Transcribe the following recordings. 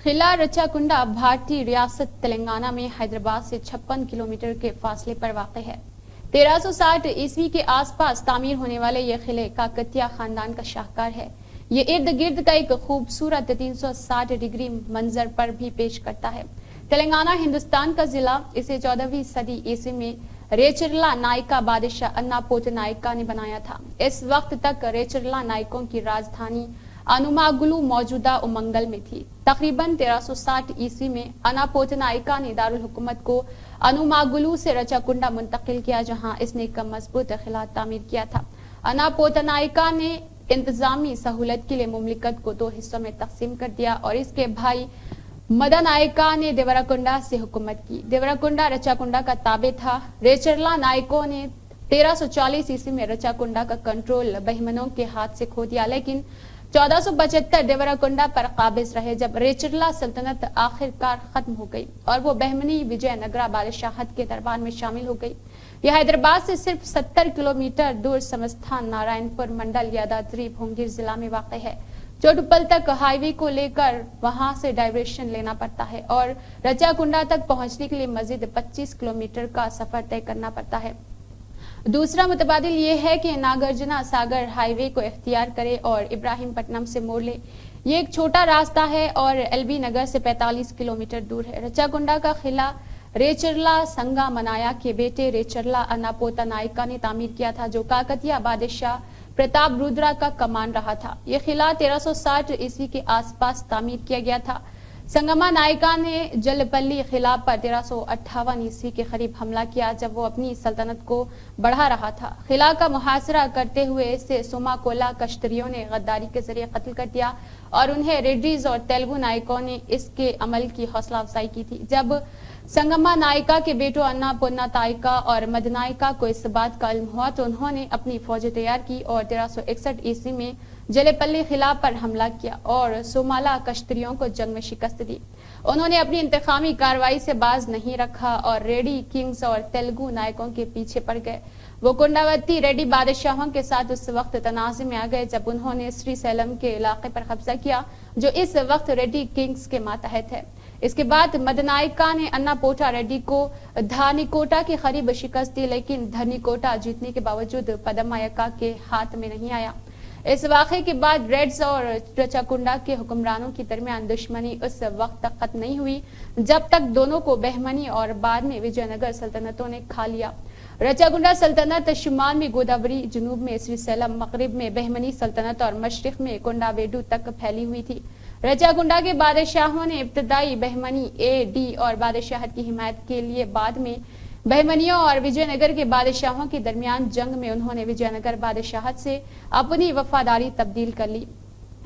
खिला रचाकुंडा भारतीय रियासत तेलंगाना में हैदराबाद से 56 किलोमीटर के फासले पर वाक़ है। 1360 ईस्वी के आसपास तामीर होने वाले ये किले काकतिया खानदान का शाहकार है। ये इर्द गिर्द का एक खूबसूरत 360 डिग्री मंजर पर भी पेश करता है। तेलंगाना हिंदुस्तान का जिला इसे 14वीं सदी ईस्वी में रेचरला नायका बादशाह अन्नापोत नायका ने बनाया था। इस वक्त तक रेचरला नायकों की राजधानी अनुमागुलु मौजूदा उमंगल में थी। तकरीबन 1360 ईस्वी में अन्नापोत नायका ने दारुल हुकूमत को अनुमागुलु से रचाकुंडा मुंतकिल किया, जहां इसने एक मजबूत किला तामीर किया था। अन्नापोत नायका ने इंतजामी सहूलत के लिए मुमलिकत को 2 हिस्सों में तकसीम कर दिया और इसके भाई मदनायका ने देवराकुंडा से हुकूमत की। देवराकुंडा रचाकुंडा का ताबे था। रेचरला नायकों ने 1340 ईस्वी में रचाकुंडा का कंट्रोल बहमनों के हाथ से खो दिया, लेकिन 1475 देवराकुंडा पर काबिज रहे, जब रेचरला सल्तनत आखिरकार खत्म हो गई और वो बहमनी विजयनगरा बादशाहत के दरबार में शामिल हो गई। यह हैदराबाद से सिर्फ 70 किलोमीटर दूर समस्थान नारायणपुर मंडल यादाद्री भुवनगिर जिला में वाक़ है। चोटुपल तक हाईवे को लेकर वहां से डाइवर्शन लेना पड़ता है और रचाकुंडा तक पहुंचने के लिए मजीद 25 किलोमीटर का सफर तय करना पड़ता है। दूसरा मुतबादिल ये है कि नागार्जुना सागर हाईवे को इख्तियार करे और इब्राहिमपट्टनम से मोड़ ले। ये एक छोटा रास्ता है और एलबी नगर से 45 किलोमीटर दूर है। रचाकुंडा का किला रेचरला संगा मनाया के बेटे रेचरला अन्नापोता नायका ने तामीर किया था, जो काकतिया बादशाह प्रताप रुद्रा का कमान रहा था। यह किला 1360 ईस्वी के आसपास तामीर किया गया था। संगमा नायका ने जलपल्ली किला पर 1358 ईस्वी के करीब हमला किया, जब वो अपनी सल्तनत को बढ़ा रहा था। किला का मुहासरा करते हुए इसे सोमाकोला कश्तरियों ने गद्दारी के जरिए कत्ल कर दिया और उन्हें रेड्डीज और तेलुगु नायकों ने इसके अमल की हौसला अफजाई की थी। जब संगमा नायका के बेटों अन्ना पोन्ना तायका और मदनायका को इस बात का इल्म हुआ तो उन्होंने अपनी फौजें तैयार की और 1361 ईस्वी में जलेपल्ली किला पर हमला किया और सोमाला कश्तरियों को जंग में शिकस्त दी। उन्होंने अपनी इंतकामी कार्रवाई से बाज नहीं रखा और रेडी किंग्स और तेलुगु नायकों के पीछे पड़ गए। वो कुंडावती रेड्डी बादशाहों के साथ उस वक्त तनाज़े में आ गए जब उन्होंने श्रीसैलम के इलाके पर कब्जा किया, जो इस वक्त रेड्डी किंग्स के मातहत है। इसके बाद मदनायका ने अन्नापोटा रेड्डी को धानिकोटा के करीब शिकस्त दी, लेकिन धनिकोटा जीतने के बावजूद पदमायका के हाथ में नहीं आया। इस वाक़े के बाद रेड्स और रचाकुंडा के हुक्मरानों के दरमियान दुश्मनी उस वक्त तक खत्म नहीं हुई जब तक दोनों को बहमनी और बाद में विजयनगर सल्तनतों ने खा लिया। रचाकुंडा सल्तनत शुमाल में गोदावरी, जुनूब में श्रीसैलम, मगरिब में बहमनी सल्तनत और मशरिक में कोंडावेडू तक फैली हुई थी। रचाकुंडा के बादशाहों ने इब्तदाई बहमनी डी और बादशाहत की हिमायत के लिए बाद में बहमनियों और विजयनगर के बादशाहों के दरमियान जंग में उन्होंने विजयनगर बादशाहत से अपनी वफादारी तब्दील कर ली।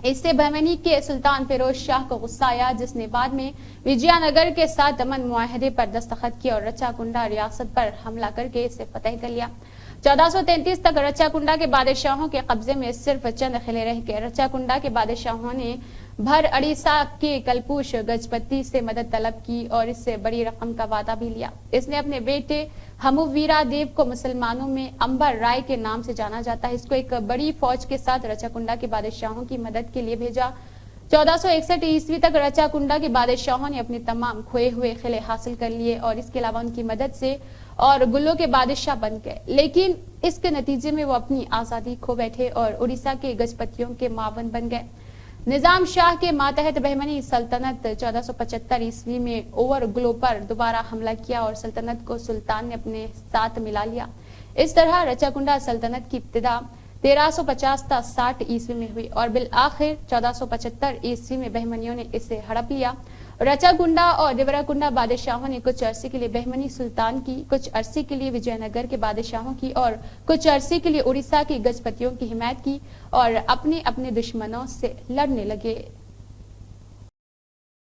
इससे बहमनी के सुल्तान फिरोज शाह को गुस्सा आया, जिसने बाद में विजयनगर के साथ अमन मुआहदे पर दस्तखत किए और रचाकुंडा रियासत पर हमला करके इसे फतेह कर लिया। 1433 तक रचाकुंडा के बादशाहों के कब्जे में सिर्फ चंद किले रह गए। रचाकुंडा के बादशाहों ने भर अड़ीसा के कलपुश गजपति से मदद तलब की और इससे बड़ी रकम का वादा भी लिया। इसने अपने बेटे हमूवीरा देव को मुसलमानों में अंबर राय के नाम से जाना जाता है। इसको एक बड़ी फौज के साथ रचाकुंडा के बादशाहों की मदद के लिए भेजा। 1461 ईस्वी तक रचाकुंडा के बादशाहों ने अपने तमाम खोए हुए किले हासिल कर लिए और इसके अलावा उनकी मदद से और गुल्लों के बादशाह बन गए, लेकिन इसके नतीजे में वो अपनी आजादी खो बैठे और उड़ीसा के गजपतियों के मावन बन गए। निजाम शाह के मातहत बहमनी सल्तनत 1475 ईस्वी में ओवर ग्लो पर दोबारा हमला किया और सल्तनत को सुल्तान ने अपने साथ मिला लिया। इस तरह रचाकुंडा सल्तनत की इब्तिदा 1350-60 ईस्वी में हुई और बिल आखिर 1475 ईस्वी में बहमनियों ने इसे हड़प लिया। रचाकुंडा और देवराकुंडा बादशाहों ने कुछ अरसे के लिए बहमनी सुल्तान की, कुछ अरसे के लिए विजयनगर के बादशाहों की और कुछ अरसे के लिए उड़ीसा के गजपतियों की हिमायत की और अपने अपने दुश्मनों से लड़ने लगे।